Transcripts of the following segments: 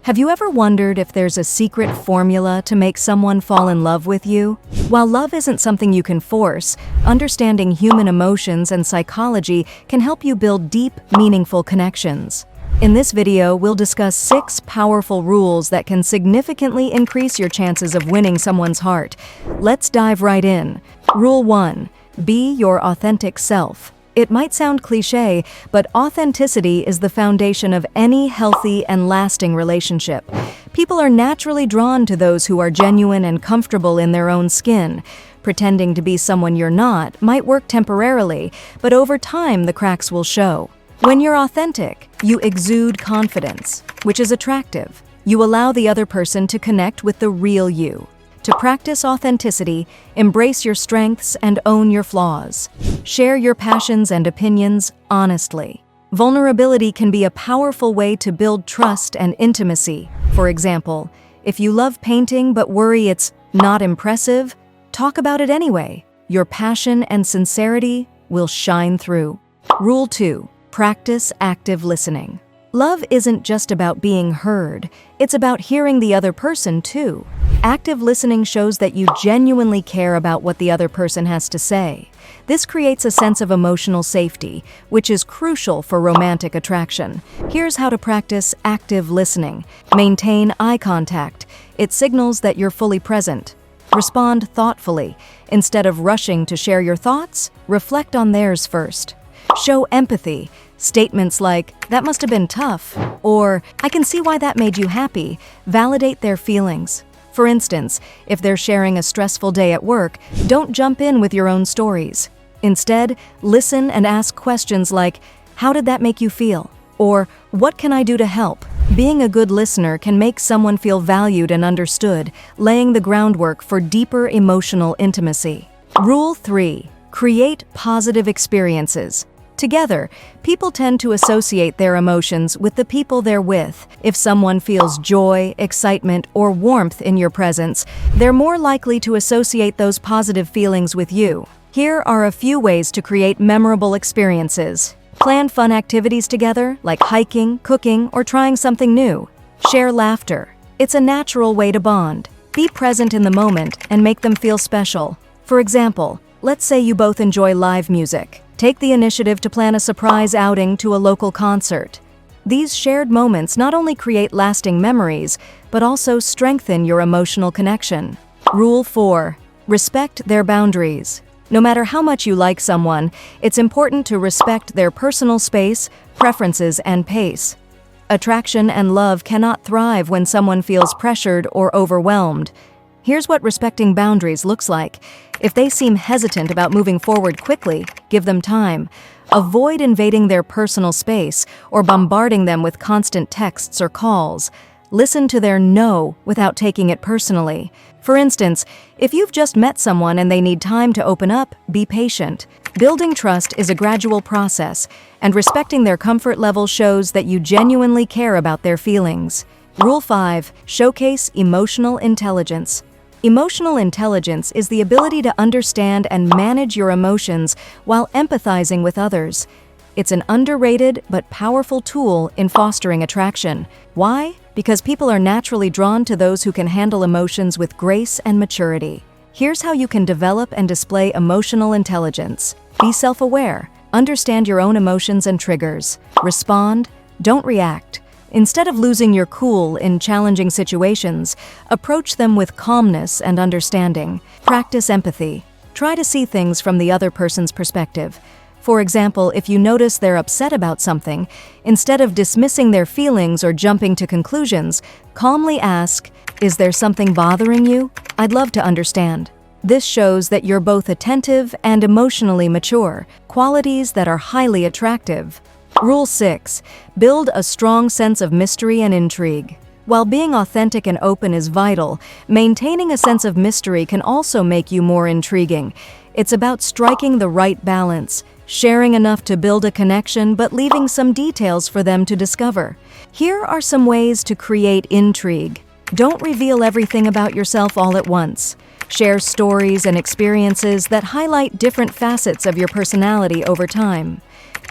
Have you ever wondered if there's a secret formula to make someone fall in love with you? While love isn't something you can force, understanding human emotions and psychology can help you build deep, meaningful connections. In this video, we'll discuss 6 powerful rules that can significantly increase your chances of winning someone's heart. Let's dive right in. Rule 1. Be your authentic self. It might sound cliché, but authenticity is the foundation of any healthy and lasting relationship. People are naturally drawn to those who are genuine and comfortable in their own skin. Pretending to be someone you're not might work temporarily, but over time the cracks will show. When you're authentic, you exude confidence, which is attractive. You allow the other person to connect with the real you. To practice authenticity, embrace your strengths and own your flaws. Share your passions and opinions honestly. Vulnerability can be a powerful way to build trust and intimacy. For example, if you love painting but worry it's not impressive, talk about it anyway. Your passion and sincerity will shine through. Rule 2. Practice active listening. Love isn't just about being heard, it's about hearing the other person too. Active listening shows that you genuinely care about what the other person has to say. This creates a sense of emotional safety, which is crucial for romantic attraction. Here's how to practice active listening. Maintain eye contact. It signals that you're fully present. Respond thoughtfully. Instead of rushing to share your thoughts, reflect on theirs first. Show empathy. Statements like, "That must have been tough," or "I can see why that made you happy," validate their feelings. For instance, if they're sharing a stressful day at work, don't jump in with your own stories. Instead, listen and ask questions like, "How did that make you feel?" or "What can I do to help?" Being a good listener can make someone feel valued and understood, laying the groundwork for deeper emotional intimacy. Rule 3. Create positive experiences. Together, people tend to associate their emotions with the people they're with. If someone feels joy, excitement, or warmth in your presence, they're more likely to associate those positive feelings with you. Here are a few ways to create memorable experiences. Plan fun activities together, like hiking, cooking, or trying something new. Share laughter. It's a natural way to bond. Be present in the moment and make them feel special. For example, let's say you both enjoy live music. Take the initiative to plan a surprise outing to a local concert. These shared moments not only create lasting memories, but also strengthen your emotional connection. Rule 4. Respect their boundaries. No matter how much you like someone, it's important to respect their personal space, preferences, and pace. Attraction and love cannot thrive when someone feels pressured or overwhelmed. Here's what respecting boundaries looks like. If they seem hesitant about moving forward quickly, give them time. Avoid invading their personal space or bombarding them with constant texts or calls. Listen to their no without taking it personally. For instance, if you've just met someone and they need time to open up, be patient. Building trust is a gradual process, and respecting their comfort level shows that you genuinely care about their feelings. Rule 5. Showcase emotional intelligence. Emotional intelligence is the ability to understand and manage your emotions while empathizing with others. It's an underrated but powerful tool in fostering attraction. Why? Because people are naturally drawn to those who can handle emotions with grace and maturity. Here's how you can develop and display emotional intelligence. Be self-aware. Understand your own emotions and triggers. Respond. Don't react. Instead of losing your cool in challenging situations, approach them with calmness and understanding. Practice empathy. Try to see things from the other person's perspective. For example, if you notice they're upset about something, instead of dismissing their feelings or jumping to conclusions, calmly ask, "Is there something bothering you? I'd love to understand." This shows that you're both attentive and emotionally mature, qualities that are highly attractive. Rule 6. Build a strong sense of mystery and intrigue. While being authentic and open is vital, maintaining a sense of mystery can also make you more intriguing. It's about striking the right balance, sharing enough to build a connection but leaving some details for them to discover. Here are some ways to create intrigue. Don't reveal everything about yourself all at once. Share stories and experiences that highlight different facets of your personality over time.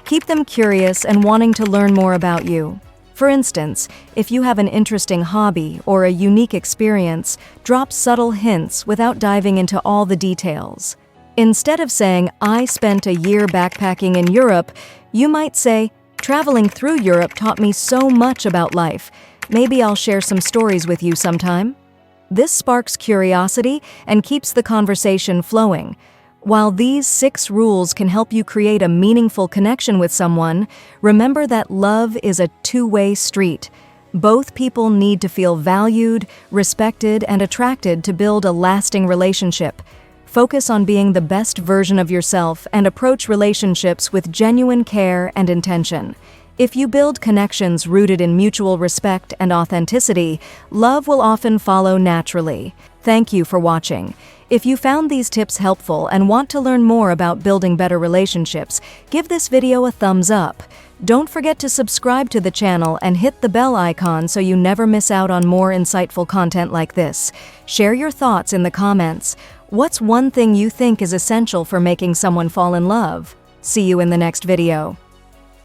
Keep them curious and wanting to learn more about you. For instance, if you have an interesting hobby or a unique experience, drop subtle hints without diving into all the details. Instead of saying, "I spent a year backpacking in Europe," you might say, "Traveling through Europe taught me so much about life. Maybe I'll share some stories with you sometime." This sparks curiosity and keeps the conversation flowing. While these 6 rules can help you create a meaningful connection with someone, remember that love is a two-way street. Both people need to feel valued, respected, and attracted to build a lasting relationship. Focus on being the best version of yourself and approach relationships with genuine care and intention. If you build connections rooted in mutual respect and authenticity, love will often follow naturally. Thank you for watching. If you found these tips helpful and want to learn more about building better relationships, give this video a thumbs up. Don't forget to subscribe to the channel and hit the bell icon so you never miss out on more insightful content like this. Share your thoughts in the comments. What's one thing you think is essential for making someone fall in love? See you in the next video.